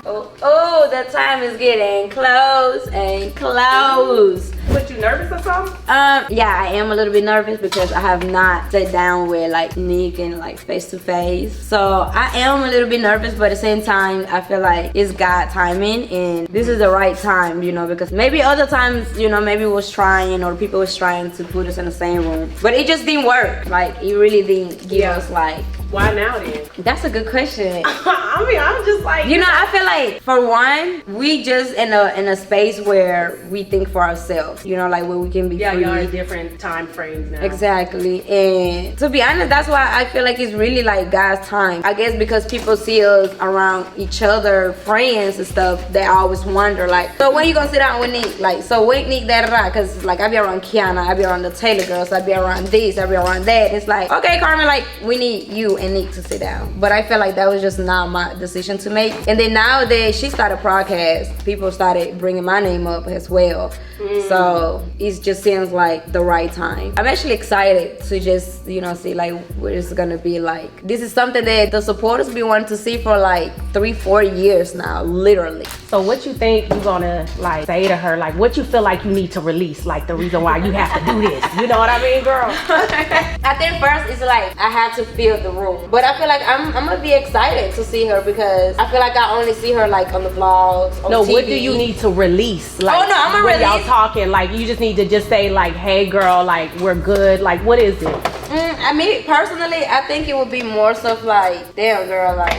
Oh, the time is getting close and close. But you nervous or something? Yeah, I am a little bit nervous because I have not sat down with like Nick and like face to face. So I am a little bit nervous, but at the same time, I feel like it's God timing and this is the right time, you know, because maybe other times, you know, maybe we was trying or people was trying to put us in the same room, but it just didn't work. Like it really didn't give us like. Why now then? That's a good question. I mean, I'm just like, you know, I feel like for one, we just in a space where we think for ourselves, you know, like where we can be free. y'all in different time frames now. Exactly. And to be honest, that's why I feel like it's really like God's time. I guess because people see us around each other, friends and stuff, they always wonder like, so when you gonna sit down with Nick? Like, so when Nick da cause like I be around Kiana, I be around the Taylor girls, I be around this, I be around that. It's like, okay, Carmen, like we need you and Nick to sit down. But I felt like that was just not my decision to make. And then now that she started a podcast, people started bringing my name up as well. So it just seems like the right time. I'm actually excited to just, you know, see like what it's gonna be like. This is something that the supporters been wanting to see for like 3-4 years now, literally. So what you think you gonna like say to her? Like what you feel like you need to release? Like the reason why you have to do this. You know what I mean, girl? I think first it's like I have to feel the room. But I feel like I'm gonna be excited to see her because I feel like I only see her like on the vlogs, on TV. What do you need to release? Like, oh no, I'm gonna release. Y'all talking like you just need to just say like, hey girl, like we're good. Like what is it? I mean, personally, I think it would be more stuff like, damn girl, like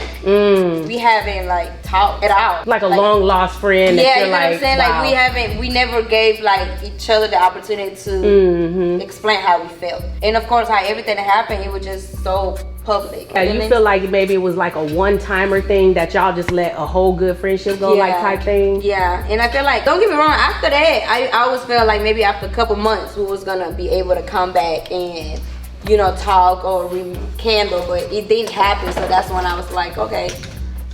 we haven't like talked it out. Like a long lost friend. Yeah, that you know what I'm saying? Wow. Like we never gave like each other the opportunity to explain how we felt. And of course, how everything that happened, it was just so public. Yeah, you feel like maybe it was like a one-timer thing that y'all just let a whole good friendship go, like type thing? Yeah, and I feel like, don't get me wrong, after that, I always felt like maybe after a couple months, we was gonna be able to come back and, you know, talk or rekindle, but it didn't happen. So that's when I was like, okay,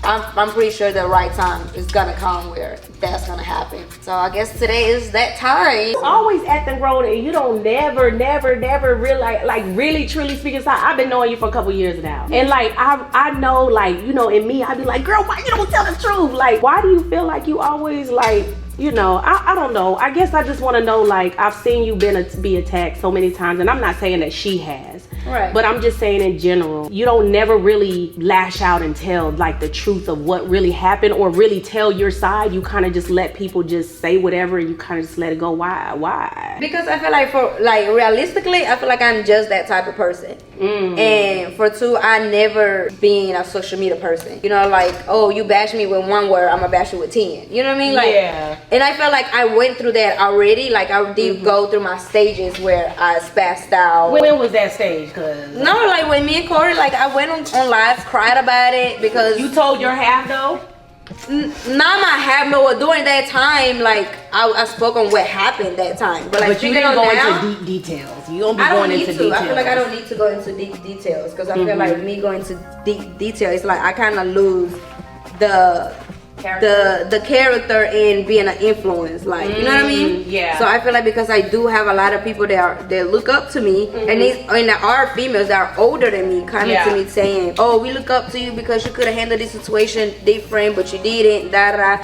I'm pretty sure the right time is gonna come where that's gonna happen. So I guess today is that time. Always acting grown and you don't never realize, like really truly speaking aside, I've been knowing you for a couple years now. And like I know, like, you know, in me, I'd be like, girl, why you don't tell the truth? Like, why do you feel like you always like, you know, I don't know. I guess I just want to know, like, I've seen you be attacked so many times, and I'm not saying that she has, right? But I'm just saying in general, you don't never really lash out and tell like the truth of what really happened or really tell your side. You kind of just let people just say whatever and you kind of just let it go. Why? Because I feel like realistically, I feel like I'm just that type of person. And for two, I never been a social media person. You know, like, oh, you bash me with one word, I'm gonna bash you with 10. You know what I mean? Like, yeah. And I felt like I went through that already. Like I did go through my stages where I spazzed out. When was that stage? No, like when me and Corey, like I went on live, cried about it because you told your half though. Not my half, but during that time, like I spoke on what happened that time. But like you didn't go into deep details. You don't be going into details. I feel like I don't need to go into deep details because I feel like me going into deep detail, it's like I kind of lose the character and being an influence, like, you know what I mean? Yeah. So I feel like because I do have a lot of people that look up to me, and there are females that are older than me coming to me saying, oh, we look up to you because you could have handled this situation different, but you didn't,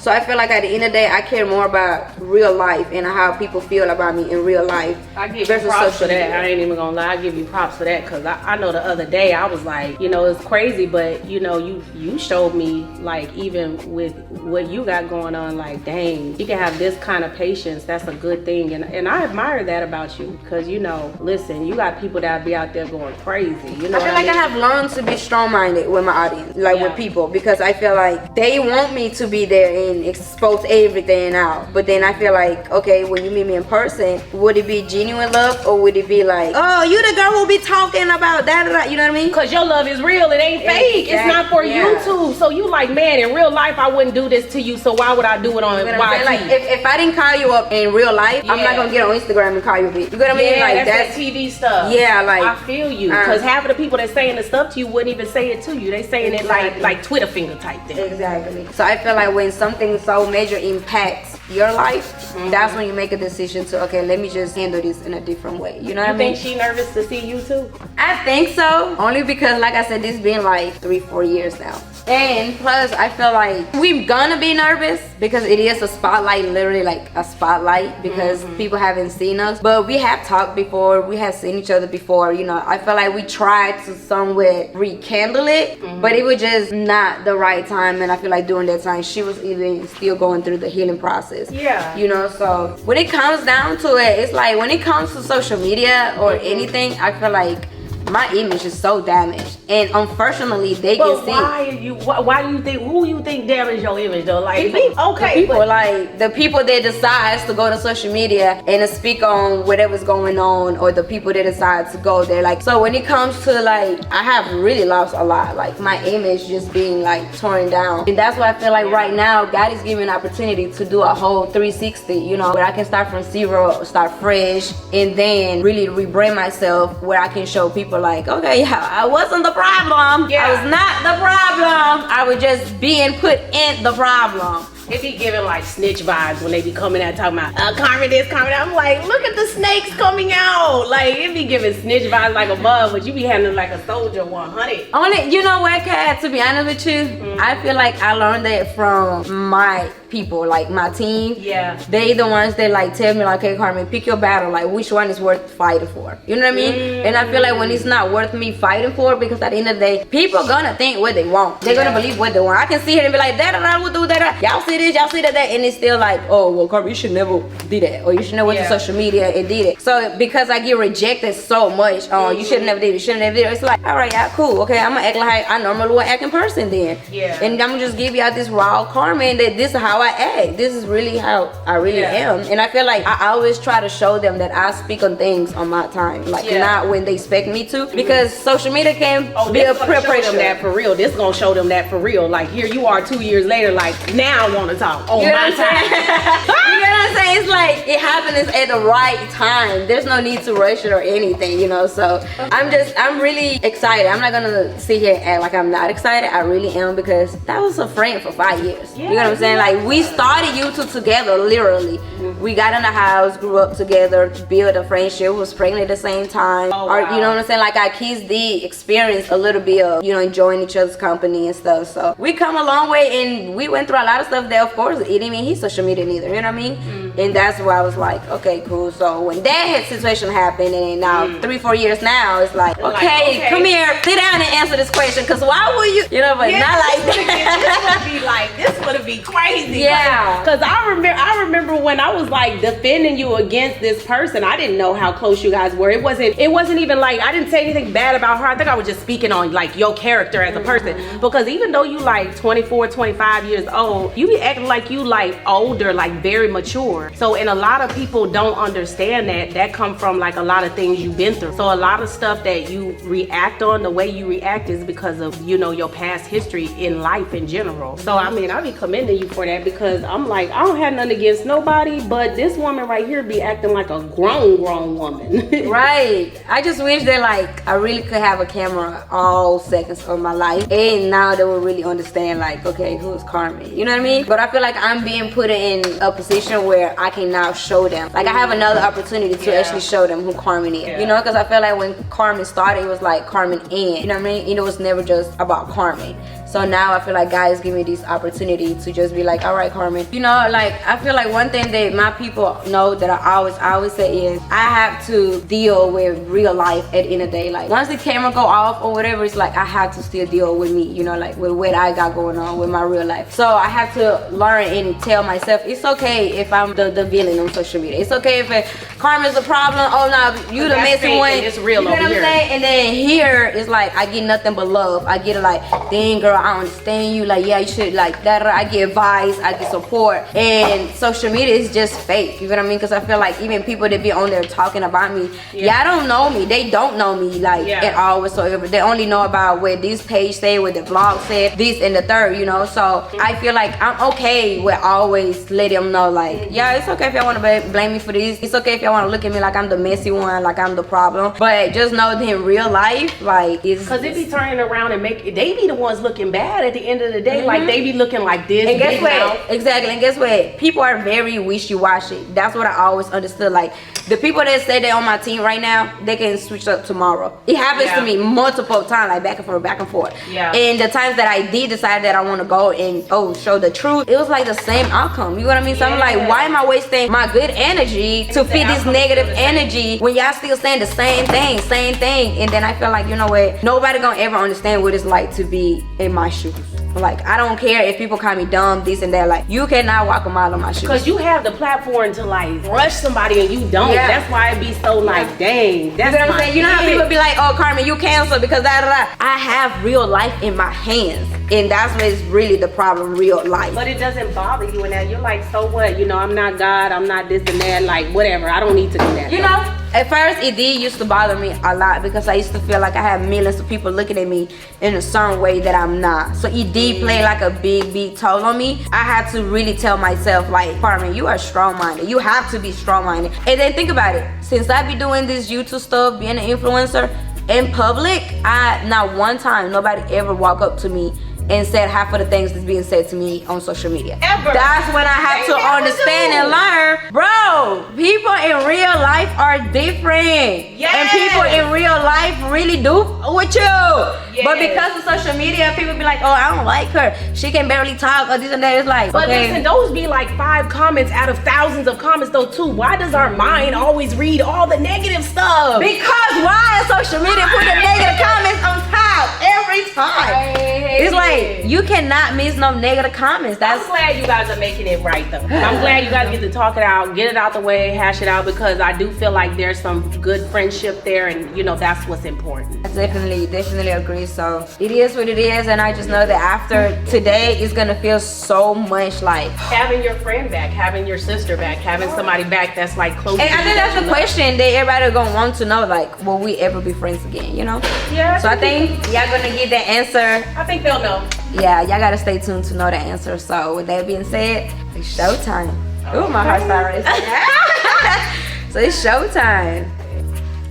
So I feel like at the end of the day, I care more about real life and how people feel about me in real life. I give you props for that. I ain't even gonna lie, I give you props for that because I know the other day I was like, you know, it's crazy, but you know, you showed me, like, even with what you got going on, like, dang, you can have this kind of patience. That's a good thing, and I admire that about you because, you know, listen, you got people that be out there going crazy, you know. I feel like I have learned to be strong-minded with my audience, like with people, because I feel like they want me to be there and expose everything out, but then I feel like, okay, when you meet me in person, would it be genuine love or would it be like, oh, you the girl who be talking about that, you know what I mean? Because your love is real, it ain't fake. It's not for YouTube. So you like, man, in real life I wouldn't do this to you, so why would I do it on YT? Like, if I didn't call you up in real life, I'm not gonna get on Instagram and call you a bitch. You know what I mean? Like that's TV stuff. Yeah, like I feel you, because half of the people that saying the stuff to you wouldn't even say it to you. They saying it like Twitter finger type thing. Exactly. So I feel like when something so major impacts your life, that's when you make a decision to, okay, let me just handle this in a different way. You know what I mean? You think she nervous to see you too? I think so. Only because, like I said, this been like 3-4 years now. And plus, I feel like we're gonna be nervous because it is a spotlight, literally like a spotlight, because people haven't seen us. But we have talked before, we have seen each other before, you know. I feel like we tried to somewhat rekindle it, but it was just not the right time. And I feel like during that time, she was even still going through the healing process. Yeah. You know, so when it comes down to it, it's like when it comes to social media or anything, I feel like my image is so damaged, and unfortunately they can see. Why do you think, who you think damaged your image though? Like the people that decides to go to social media and to speak on whatever's going on, or the people that decide to go there. Like, so when it comes to like, I have really lost a lot, like my image just being like torn down. And that's why I feel like right now God is giving an opportunity to do a whole 360, you know, where I can start from zero, start fresh, and then really rebrand myself, where I can show people like, okay, yeah, I wasn't the problem. I was not the problem. I was just being put in the problem. It be giving like snitch vibes when they be coming out talking about Carmen this, Carmen that. I'm like, look at the snakes coming out. Like, it be giving snitch vibes like a mug, but you be handling like a soldier 100. Only, you know what, Kat, to be honest with you, I feel like I learned that from my people, like my team. Yeah. They the ones that like tell me like, hey Carmen, pick your battle, like which one is worth fighting for. You know what I mean? And I feel like when it's not worth me fighting for, because at the end of the day, people gonna think what they want. They're gonna believe what they want. I can see it and be like, da we'll do that. Y'all see this, y'all see that, and it's still like, oh well, Carmen, you should never do that, or you should never went to social media and did it. So because I get rejected so much, you should never did it, you should never did it. It's like, all right, yeah, cool, okay, I'm gonna act like I normally would act in person then. Yeah. And I'm gonna just give y'all this raw Carmen, that this is how I act. This is really how I really am. And I feel like I always try to show them that I speak on things on my time, like not when they expect me to, because social media can be a peer pressure. That for real. This gonna show them that for real. Like, here you are 2 years later, like, now I want to talk on my time. You know what I'm saying? It's like it happens at the right time. There's no need to rush it or anything, you know. So I'm really excited. I'm not gonna sit here and act like I'm not excited. I really am, because that was a friend for 5 years. You know what I'm saying? Like, we started YouTube together, literally. We got in the house, grew up together, built a friendship, was pregnant at the same time. Or, you know what I'm saying? Like, our kids did experience a little bit of, you know, enjoying each other's company and stuff. So we come a long way, and we went through a lot of stuff that, of course, it didn't mean he's social media neither, you know what I mean? And that's why I was like, okay, cool. So when that situation happened, and now 3-4 years now, it's like, okay, come here, sit down and answer this question, because why would you know, but not like that. This would be crazy. Yeah. Because I remember when I was like defending you against this person, I didn't know how close you guys were. It wasn't even like, I didn't say anything bad about her. I think I was just speaking on like your character as a person. Because even though you like 24, 25 years old, you be acting like you like older, like very mature. So, and a lot of people don't understand that come from like a lot of things you've been through. So a lot of stuff that you react on, the way you react is because of, you know, your past history in life in general. So I mean, I be commending you for that, because I'm like, I don't have nothing against nobody, but this woman right here be acting like a grown woman. Right. I just wish that like I really could have a camera all seconds of my life, and now they will really understand like, okay, who's Carmen? You know what I mean? But I feel like I'm being put in a position where I can now show them. Like, I have another opportunity to actually show them who Carmen is. You know, because I feel like when Carmen started, it was like Carmen and, you know what I mean? It was never just about Carmen. So now I feel like God is giving me this opportunity to just be like, all right, Carmen. You know, like, I feel like one thing that my people know that I always say is, I have to deal with real life at the end of the day. Like, once the camera go off or whatever, it's like I have to still deal with me, you know, like with what I got going on with my real life. So I have to learn and tell myself, it's okay if I'm the villain on social media. It's okay if Carmen's the problem. Oh no, you the messy one. It's real, you know over here. And then here, it's like I get nothing but love. I get like, dang girl, I understand you, like, yeah, you should, like that. I get advice, I get support. And social media is just fake, you know what I mean? Because I feel like even people that be on there talking about me, y'all don't know me. They don't know me like at all whatsoever. They only know about what this page said, what the vlog said, this and the third, you know. So I feel like I'm okay with always let them know, like, yeah, it's okay if y'all want to blame me for this. It's okay if y'all want to look at me like I'm the messy one, like I'm the problem. But just know that in real life, like, it's, because it be turning around and they be the ones looking bad at the end of the day. Like they be looking like this. And guess big what? mouth. Exactly. And guess what? People are very wishy-washy. That's what I always understood. Like the people that say they're on my team right now, they can switch up tomorrow. It happens to me multiple times, like back and forth, back and forth. Yeah. And the times that I did decide that I want to go and show the truth, it was like the same outcome. You know what I mean? So I'm like, why am I wasting my good energy to feed this negative energy when y'all still saying the same thing, and then I feel like, you know what, nobody gonna ever understand what it's like to be in my shoes. Like I don't care if people call me dumb, this and that. Like you cannot walk a mile in my shoes. Because you have the platform to like brush somebody and you don't. Yeah. That's why it be so like, dang. That's you know what I'm my saying? You know how kid. people be like, oh Carmen, you cancel because da da da. I have real life in my hands, and that's what is really the problem, real life. But it doesn't bother you, and that you're like, so what? You know, I'm not God, I'm not this and that, like whatever. I don't need to do that. You know, at first it did used to bother me a lot because I used to feel like I had millions of people looking at me in a certain way that I'm not. So it did play like a big toll on me. I had to really tell myself like, Carmen, you are strong-minded. You have to be strong-minded. And then think about it. Since I be doing this YouTube stuff, being an influencer in public, not one time nobody ever walk up to me and said half of the things that's being said to me on social media. Ever. That's when I had to understand and learn, bro, people in real life are different. Yes. And people in real life really do with you. Yes. But because of social media, people be like, oh, I don't like her. She can barely talk or this and that. It's like, But okay. listen, those be like 5 comments out of thousands of comments though too. Why does our mind always read all the negative stuff? Because why is social media put the negative comments on top every time? It's like, you cannot miss no negative comments. I'm glad you guys are making it right though. I'm glad you guys get to talk it out, get it out the way, hash it out, because I do feel like there's some good friendship there, and you know that's what's important. I definitely agree. So it is what it is, and I just know that after today it's gonna feel so much like Having your friend back, having your sister back, having somebody back that's like close to and you. I think that's the question that everybody gonna want to know, like, will we ever be friends again, you know? Yeah. So I think y'all gonna get the answer. I think they'll know. Yeah, y'all gotta stay tuned to know the answer. So with that being said, it's showtime. Ooh, my heart started racing. So it's showtime.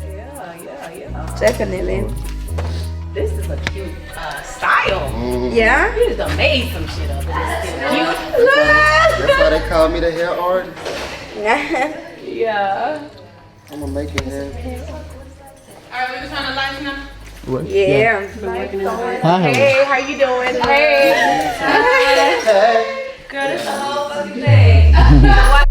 Yeah. Definitely. This is a cute style. Yeah? You just made some shit up. It's cute. That's why they call me the hair artist. Yeah. I'm gonna make your hair. Alright, we just trying to lighten up. Yeah. Hey, how you doing? Hey. Hey. Girl, it's the whole fucking thing.